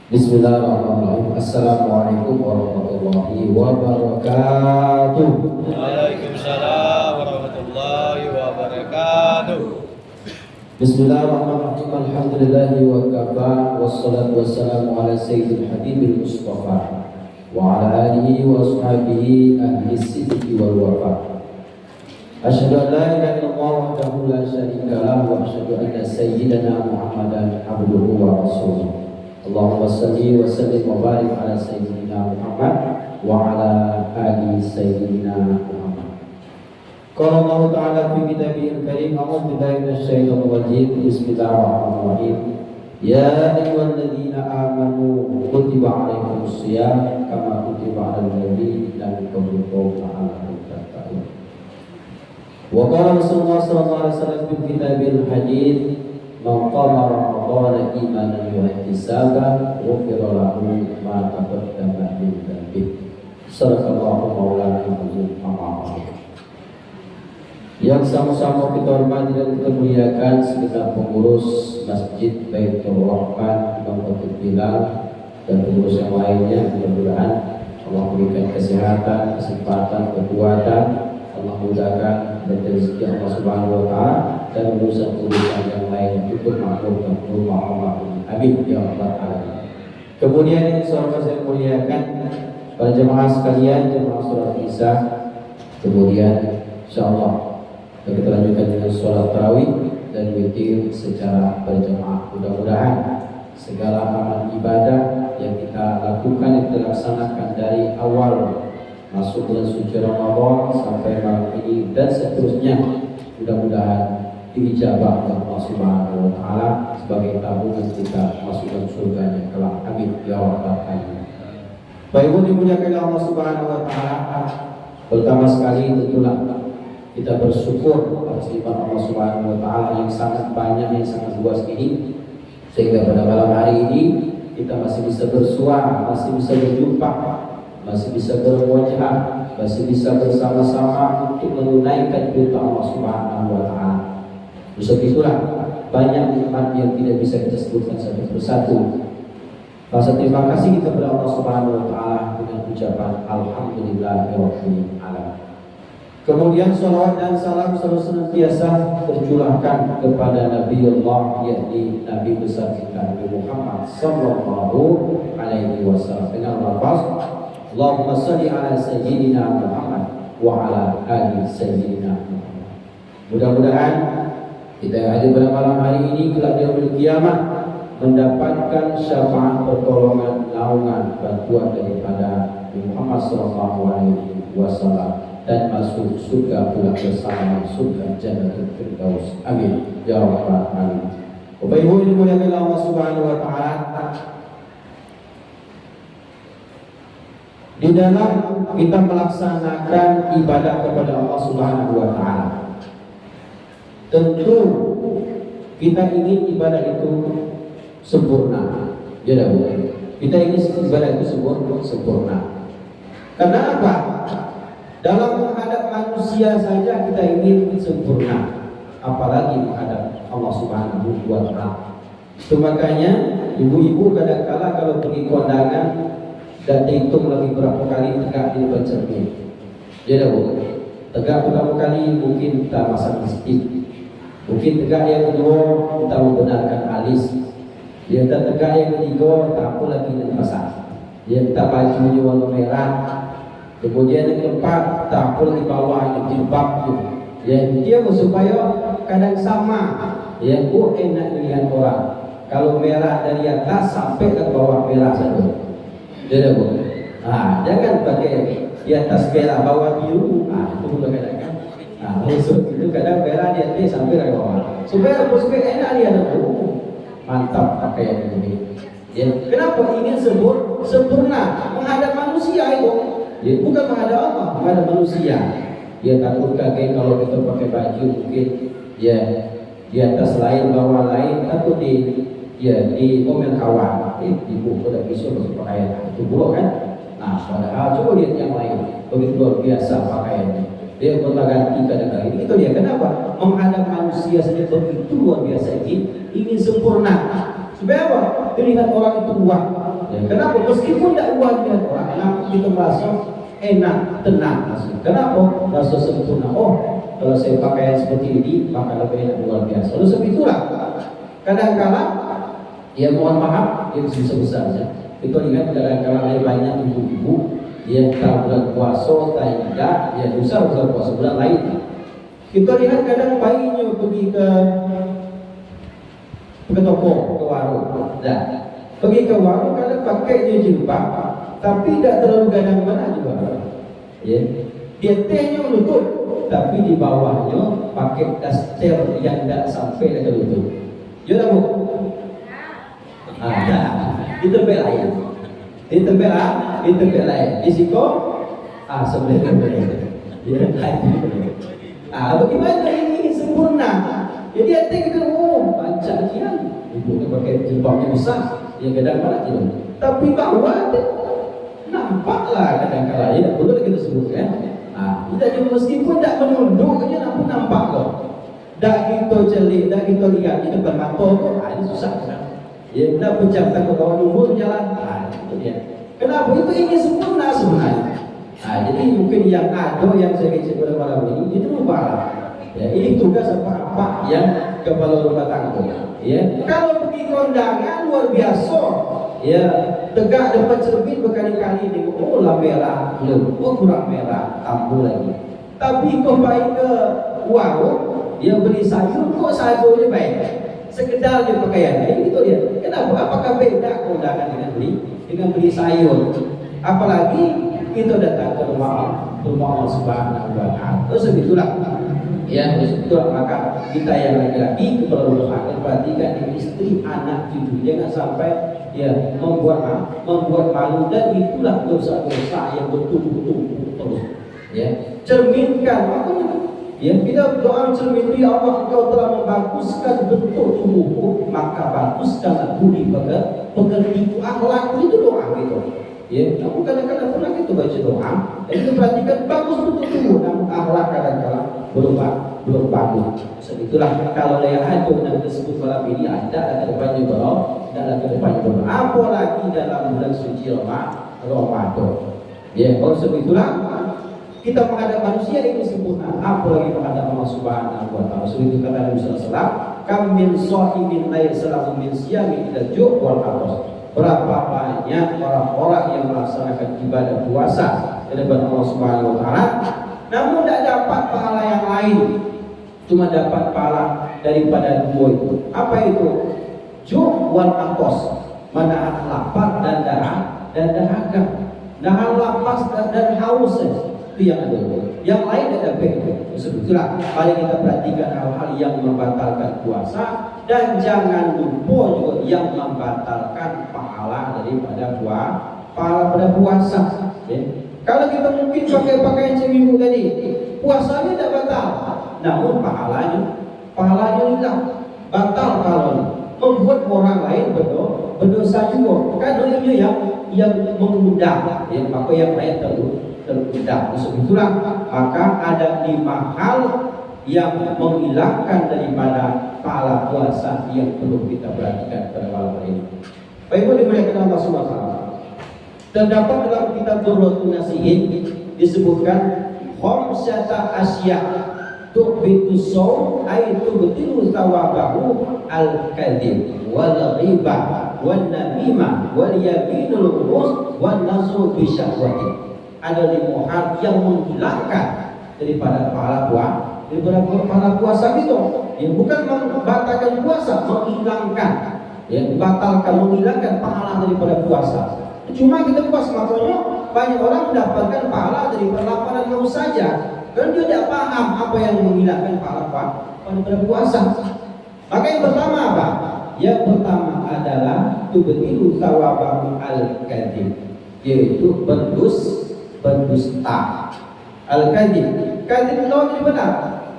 Bismillahirrahmanirrahim. Assalamualaikum warahmatullahi wabarakatuh. Waalaikumsalam warahmatullahi wabarakatuh. Bismillahirrahmanirrahim. Alhamdulillahi wa kafa. Wassalatu wassalamu ala sayyidil habibil mustafa wa ala alihi wa ashabihi ahli sidqi wal wafa. Asyhadu an la ilaha illallah wahdahu la syarika lahu wa asyhadu anna sayyidana Muhammadan abduhu wa rasuluh. Allahumma salli wa sallim wa barik ala sayyidina Muhammad wa ala ali sayyidina Muhammad. Qala Allah Ta'ala fi kitabihil karim, a'udzu billahi minasyaitonir rajim. Bismillahirrahmanirrahim. Ya ayyuhalladzina amanu kutiba 'alaikumus shiyam kama kutiba 'alal ladzina min qablikum la'allakum tattaqun. Wa qala Rasulullah sallallahu alaihi wasallam fi kitabil hadits, man qama ramadhana imanan wa ihtisaban ghufira lahu ma taqaddama min dhanbihi. Sadaqallahu maulana al-azim. Yang sama-sama kita hormati dan kita muliakan segenap pengurus Masjid Baitur Rahman, Imam Khatib Bilal, dan pengurus yang lainnya. Mudah-mudahan Allah berikan kesehatan, kesempatan, kekuatan, Allah mudahkan dan rezeki Allah Subhanahu wa Ta'ala, dan urusan-urusan yang lain cukup makmur dan rumah Allah. Amin ya rabbal alamin. Kemudian yang saya muliakan para jemaah sekalian, jemaah sholat Isya. Kemudian insyaallah kita lanjutkan dengan sholat tarawih dan witir secara berjemaah. Mudah-mudahan segala amal ibadah yang kita lakukan, yang kita laksanakan dari awal masuk bulan suci Ramadan sampai malam ini dan seterusnya, mudah-mudahan diijabah oleh Allah Subhanahu wa Ta'ala sebagai tabungan kita masuk dalam surganya kelak. Amin ya rabbal alamin. Baik, dimuliakan Allah Subhanahu wa Ta'ala, pertama sekali tentulah kita bersyukur atas nikmat Allah Subhanahu wa Ta'ala yang sangat banyak, yang sangat luas ini, sehingga pada malam hari ini kita masih bisa bersua, masih bisa berjumpa, masih bisa berwajah, masih bisa bersama-sama untuk menunaikan perintah Allah Subhanahu wa Ta'ala. Sebab itulah banyak nikmat yang tidak bisa kita sebutkan satu persatu. Rasa terima kasih kita kepada Allah Subhanahu wa Ta'ala dengan ucapan alhamdulillahirabbil alamin. Kemudian salawat dan salam selalu senantiasa tercurahkan kepada Nabi Allah, yakni Nabi besar kita Nabi Muhammad sallallahu alaihi wasallam, dengan lafaz Allahumma shalli ala sayyidina Muhammad wa ala ali sayyidina Muhammad. Mudah-mudahan kita yang hadir pada malam hari ini kelak di yaumil kiamat mendapatkan syafaat, pertolongan, naungan, bantuan daripada Nabi Muhammad sallallahu alaihi wasallam, dan masuk surga pula bersama surga Jannatul Firdaus. Amin ya rabbal alamin. Bapak Ibu yang dimuliakan Allah Subhanahu wa Ta'ala, di dalam kita melaksanakan ibadah kepada Allah Subhanahu wa Ta'ala, tentu kita ingin ibadah itu sempurna. Ya dah, kita ingin ibadah itu sempurna. Karena apa? Dalam menghadap manusia saja kita ingin sempurna, apalagi menghadap Allah Subhanahu wa Ta'ala. Itu makanya ibu-ibu kadang-kala kalau pergi kondangan dan dihitung lagi berapa kali tegak di depan cermin. Ya dah, tegak pertama kali mungkin tak masang lipstik, mungkin tegak yang kedua kita membenarkan alis, dia tak tegak yang ketiga tak apa lagi nak pasang, dia tak bajunya warna merah. Kemudian yang keempat, tak apa di bawah yang jilbab tu. Ya, dia supaya kadang sama. Ya, enak dilihat orang. Kalau merah dari atas sampai ke bawah merah saja. Jadi, jangan pakai di atas merah bawah biru. Itu pun kadang-kadang. Maksud itu kadang merah di atas sampai ke bawah. Supaya enak lihat. Mantap pakai yang ini. Ya, kenapa ingin sempurna menghadap manusia itu? Ya, bukan menghadap Allah, menghadap manusia. Dia takut kaget kalau kita pakai baju mungkin ya di atas lain bawah lain, takut di komen kawan, ibu udah bisa masuk pakaian itu buruk kan. Nah, padahal coba lihat yang lain, begitu luar biasa pakaiannya. Dia berganti kadang-kadang. Itu dia kenapa menghadap manusia saja begitu luar biasa ingin sempurna. Supaya apa? Dilihat orang itu kuat. Ya, kenapa? Meskipun tidak kuat dilihat orang, namun kita merasa enak, tenang. Kenapa? Rasa sempurna. Oh, kalau saya pakaian seperti ini, maka lebih enak luar biasa. Lalu sebab itulah kadang-kadang ya mohon maaf, yang sebesar-besarnya. Kita lihat kadang-kadang ada banyak ibu-ibu yang tak bulan puasa, tak tidak, ya dosa bulan puasa bulan lain. Kita lihat kadang bayinya pergi ke toko, ke warung, dah. Pergi ke warung kadang pakai dia jilbab, tapi tidak terlalu gadang mana juga. Ya, dia tehnya menutup, tapi di bawahnya pakai daster yang tidak sampai ke lutut. Ya tak bu? Ada. Di tempat lain, di tempat lain, di situ, sebenarnya, bagaimana ini sempurna? Jadi hati kita, baca ajian, ibu pakai jilbabnya besar, yang kadang mana tidak, tapi bawah nampaklah kadang-kadang, ya betul kita sebutkan, tidak juga meskipun tidak menunduk aja, namun nampak kok, dah kita celik, dah kita lihat di depan mata kok, ini susah kan? Ya, nak pencapkan ke kawan umur jalan. Itu dia. Kenapa? Itu ingin sempurna sebenarnya. Jadi mungkin yang ada yang saya kecil pada malam ini itu lupa. Ya, ini tugas apa yang kepala rumah tangga. Ya, kalau pergi kondangan luar biasa. Ya, tegak depan cermin berkali-kali tengok, oh lah merah, oh kurang merah, tambah lagi. Tapi kau baik ke warung, dia beli sayur, kok sayurnya baik. Sekedar dia pakaian, itu dia. Kenapa? Apakah beda kondangan dengan beli sayur? Apalagi kita datang ke rumah Allah Subhanahu wa Ta'ala. Terus itulah, ya, terus itulah maka kita yang laki-laki perlu perhatikan istri, anak, cucu, jangan sampai ya membuat malu, dan itulah dosa-dosa yang bertumpuk-tumpuk terus. Ya, cerminkan makanya. Ya, kita doa cermin itu, ya Allah, Engkau telah membaguskan bentuk tubuhku, maka baguskanlah budi pekerti akhlak, itu doa gitu. Ya, namun kadang-kadang pernah kita baca doa, dan kita perhatikan bagus bentuk tubuh, namun akhlak kadang-kadang belum bagus. Sebetulnya kalau yang ada yang disebut malam ini ada kedepannya belum, dan kedepannya belum. Apalagi dalam bulan suci Ramadan. Ya, kalau sebetulnya kita menghadap manusia ini sempurna, apalagi menghadap Allah Subhanahu wa Ta'ala. Itu kata Nabi sallallahu alaihi wasallam, kam min sha'imin la yaslahu min siyami ila ju' wal atas. Berapa banyak orang-orang yang melaksanakan ibadah puasa di depan Allah Subhanahu wa Ta'ala, namun tidak dapat pahala yang lain, cuma dapat pahala daripada dua itu. Apa itu? Ju' wal atas, menahan lapar dan dahaga, nahan lapar dan haus. Itu yang ada. Yang lain ada begitu. Sebetulnya mari kita perhatikan hal-hal yang membatalkan puasa, dan jangan lupa juga yang membatalkan pahala daripada pahala puasa. Ya. Kalau kita mungkin pakai pakaian seminggu tadi, puasanya tidak batal, namun pahalanya hilang. Batal kalau membuat orang lain berdosa juga. Kan ini yang mengundang, ya, maka yang lain terundang. Sebetulnya maka ada 5 hal yang menghilangkan daripada pahala puasa yang perlu kita perhatikan pada malam ini. Baik, dimuliakan Allah Subhanahu wa Ta'ala. Terdapat dalam kitab Durratun Nasihin disebutkan khamsata asya tubitu shaum ay tubtilu thawabahu al-kadhib wal ghibah wan namimah wal yaminul ghus wan nasu bi syahwati. Ada 5 hal yang menghilangkan daripada pahala puasa itu. Ya, bukan membatalkan puasa, menghilangkan, ya, menghilangkan pahala daripada puasa. Cuma kita puasa, makanya banyak orang mendapatkan pahala daripada lapar dan haus saja, dan dia tidak paham apa yang menghilangkan pahala daripada puasa. Maka yang pertama apa? Yang pertama adalah tubtilu thawabahu al-kadhib, yaitu berdusta. Al-kadhib, kadhib lawan daripada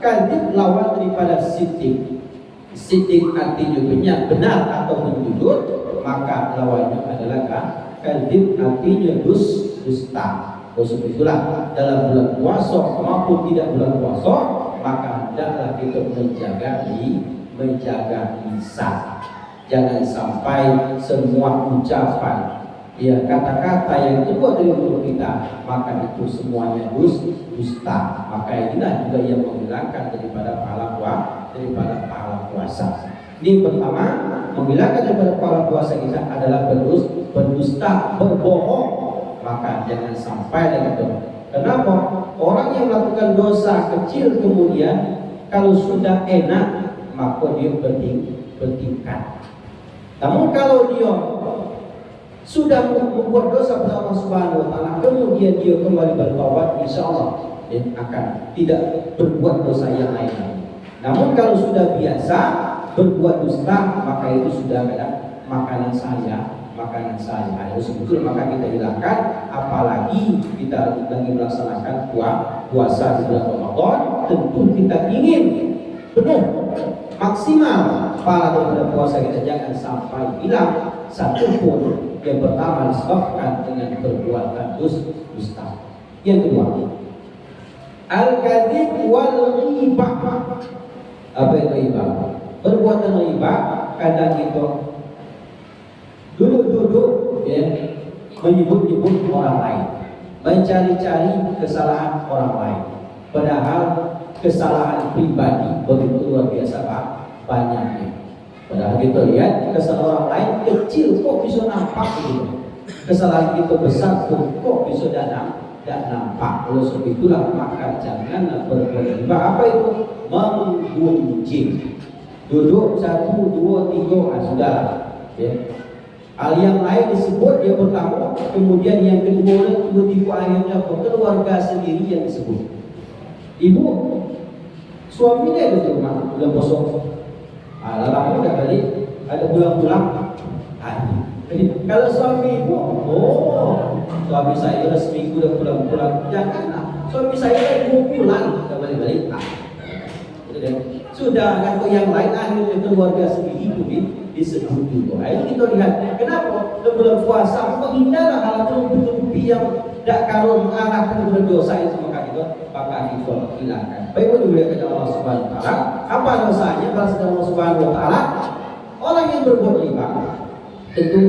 kadhib lawan daripada sidik. Sidik artinya benar atau jujur, maka lawannya adalah kadhib artinya dusta. Sebab itulah dalam bulan puasa maupun tidak bulan puasa, maka hendaklah kita menjaga lisan. Jangan sampai semua ucapan, kata-kata yang keluar dari mulut kita, maka itu semuanya dusta. Maka inilah juga yang menghilangkan daripada pahala puasa. Ini pertama, menghilangkan daripada pahala puasa kita adalah berdusta, berbohong. Maka jangan sampai dengan itu. Kenapa? Orang yang melakukan dosa kecil kemudian kalau sudah enak maka dia bertingkat. Namun kalau dia sudah membuat dosa kepada Allah Subhanahu wa taala, kemudian dia kembali bertaubat, insyaallah dia akan tidak berbuat dosa yang lain. Namun kalau sudah biasa berbuat dusta, maka itu sudah ada makanan saya. Harus betul, maka kita hilangkan. Apalagi kita lagi melaksanakan puasa di bulan Ramadan, tentu kita ingin penuh maksimal pahala daripada puasa kita, jangan sampai hilang satu pun. Yang pertama disebabkan dengan perbuatan dusta. Yang kedua, al-kadzib wal ghibah. Apa itu ghibah? Perbuatan ghibah kadang itu duduk menyebut-nyebut orang lain, mencari-cari kesalahan orang lain, padahal kesalahan pribadi begitu luar biasa banyaknya. Padahal kita lihat kesalahan orang lain kecil kok bisa nampak gitu, kesalahan kita besar kok bisa tidak nampak. Oleh sebab itulah maka janganlah berbuat ghibah. Apa itu? Menggunjing. Duduk 1, 2, 3, sudah. Hal yang lain disebut yang pertama, kemudian yang kedua tiba-tiba akhirnya keluarga sendiri yang disebut. Ibu, suaminya itu di rumah bulan puasa. Lama udah balik, ada pulang-pulang. Kalau suami ibu, suami saya udah seminggu udah pulang-pulang. Janganlah, suami saya 2 bulan udah balik-balik. Sudah kan yang lain akhirnya keluarga sendiri itu disebut juga. Ini kita lihat kenapa bulan puasa menghindarlah hal terbukti yang tidak kalau mengarahkan berdosa itu, maka kita hilangkan. Baik itu dilihat kepada Allah Subhanahu wa taala. Apa dosanya? Balas Allah Subhanahu wa taala. Orang yang berbuat riba tentu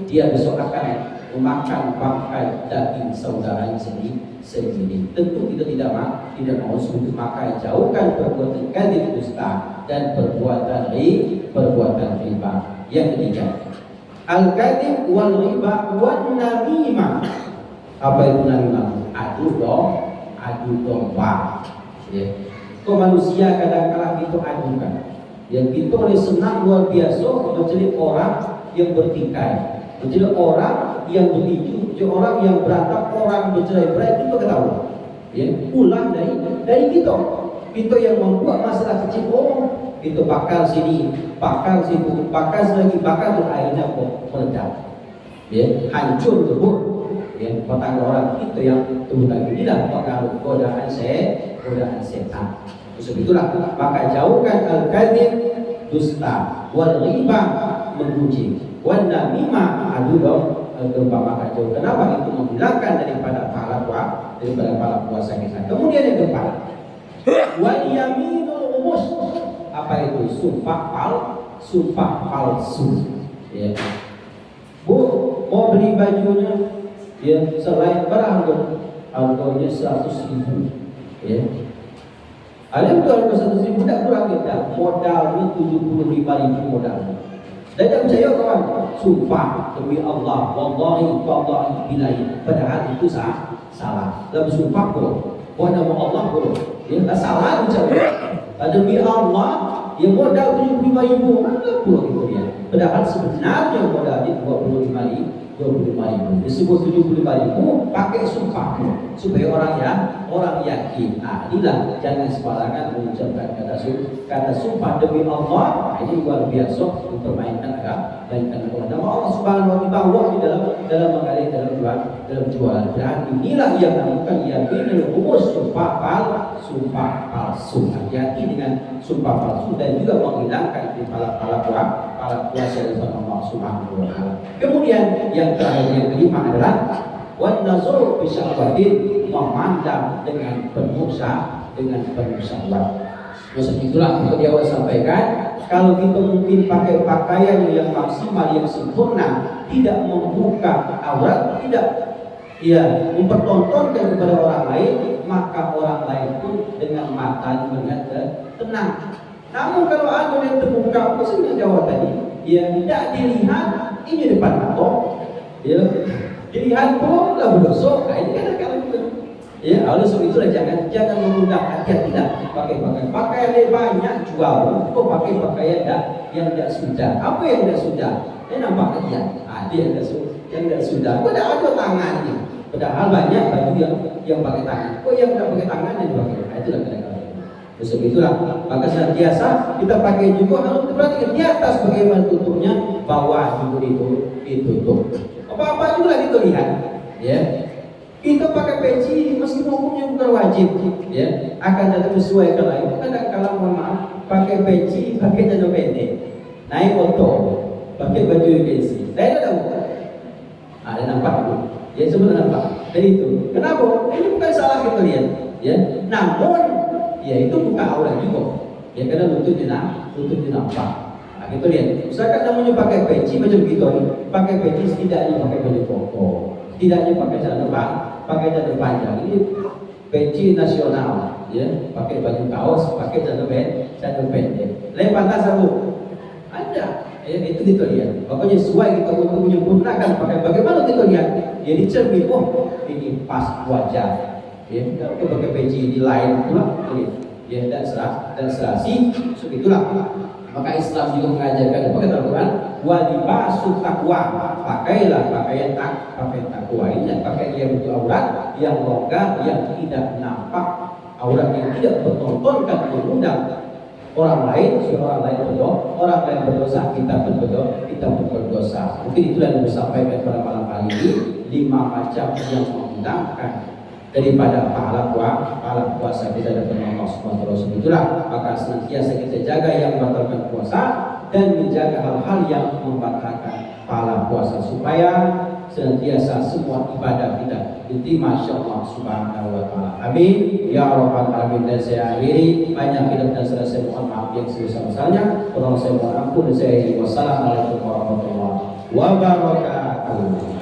dia besok akan memakan bangkai daging saudaranya sendiri. Tentu kita tidak mau sebut, maka jauhkan perbuatan kadzib, dusta, dan perbuatan riba. Yang ketiga, al-kadzib wal riba wan namimah. Apa itu namimah? Adu domba. Kok manusia kadang-kadang itu adukan. Yang kita oleh senang luar biasa menjadi orang yang bertikai, menjadi orang yang bertinju, menjadi orang yang berantem, orang bercerai-berai. Kita ketahui. Pulang dari kita yang membuat masalah kecil. Itu bakar sini, bakar situ, bakar lagi, bakar tuh akhirnya meledak. Hancur tubuh. Petang orang itu yang tubuh lagi tidak pengaruh godaan setan. Sebab itulah maka jauhkan al-kadzib, dusta, wal ghibah, menggunjing, wan namimah, adu domba. Maka jauh. Kenapa? Itu menghilangkan daripada pahala puasa kita. Kemudian yang keempat, wal yaminul umus. Apa itu? Sumpah palsu. Bu, mau beli bajunya, selain harganya 100.000. Ada yang harga 100.000 tidak kurang kita. Modalnya 75.000 modal. Dan tidak percaya kawan, sumpah demi Allah, wallahi billahi, padahal itu salah. Dalam sumpah pun, nama Allah pun, tak salah ucapnya. Demi Allah, modal 75.000, mana pula itu dia. Padahal sebenarnya modalnya 25.000. Disebut 75.000 pakai sumpah supaya orang yakin. Inilah jangan sembarangan mengucapkan kata sumpah demi Allah. Ini luar biasa mempermainkan agama. Nama Allah Subhanahu wa taala di dalam jualan. Dan inilah yang namanya yaminul umus, sumpah palsu. Hati-hati dengan sumpah palsu dan juga menghilangkan pahala puasa dari Allah Subhanahu wa taala. Kemudian yang terakhir, yang kelima adalah wan nazar bi syahwatin, memandang dengan penuh syahwat. Maksud itulah yang dia sampaikan, kalau kita mungkin pakai pakaian yang maksimal, yang sempurna, tidak membuka aurat, tidak mempertontonkan kepada orang lain, maka orang lain pun dengan mata melihat tenang. Namun kalau ada yang terbuka, maksudnya jawab tadi, tidak dilihat, ini depan mata, dilihat pun lah berdosa. Ini kan kalau gitu. Oleh sebab itulah jangan menggunakan, tidak pakai pakaian yang banyak jual, kok pakai pakaian yang tidak sudah. Apa yang tidak sudah? Nampak aja. Dia yang tidak sudah. Kok ada tangannya? Padahal banyak baju yang pakai tangan. Kok yang tidak pakai tangan yang dipakai? Itulah kadang-kadang. Sebab itulah, maka senantiasa kita pakai juga harus diperhatikan di atas bagaimana tutupnya, bawah juga ditutup. Apa-apa juga kita lihat, Kita pakai peci meskipun hukumnya bukan wajib, akan tetap sesuai kalau itu. Kadang-kadang mohon maaf, pakai peci, pakai celana pendek, naik motor, pakai baju peci. Saya tahu, ada nampak tu. Sebenarnya nampak. Dan itu, kenapa? Ini bukan salah kita lihat, Namun, itu bukan aurat juga. Karena lututnya nampak. Kita lihat. Misalkan namanya pakai peci macam kita ni, pakai peci setidaknya pakai baju koko, setidaknya pakai celana panjang. Ini peci nasional, pakai baju kaos, pakai celana pendek. Lepas tak sabuk, ada. Itu kita lihat. Pokoknya sesuai kita untuk menyempurnakan pakai. Bagaimana kita lihat? Jadi cermin, ini pas wajah. Kalau pakai peci di lain pula, dan serasi, sebegitulah. Maka Islam juga mengajarkan kepada Al-Quran, walibasu taqwa, pakailah pakaian takwa ini, pakaian yang beraurat, yang longgar, yang tidak nampak aurat, yang tidak bertontonkan, mengundang orang lain berdosa, kita berdosa. Mungkin itulah yang disampaikan pada malam hari ini, 5 macam yang mengundangkan daripada pahala puasa kita datang Allah Subhanahu wa taala. Itulah maka senantiasa kita jaga yang membatalkan puasa dan menjaga hal-hal yang membatalkan pahala puasa supaya senantiasa semua ibadah kita diterima insyaallah Subhanahu wa taala. Amin ya rabbal alamin. Dan saya akhiri, banyak hidup dan selesai, mohon maaf yang sebesar-besarnya. Tolong saya mohon ampun dan saya akhiri. Wassalamualaikum warahmatullahi wabarakatuh.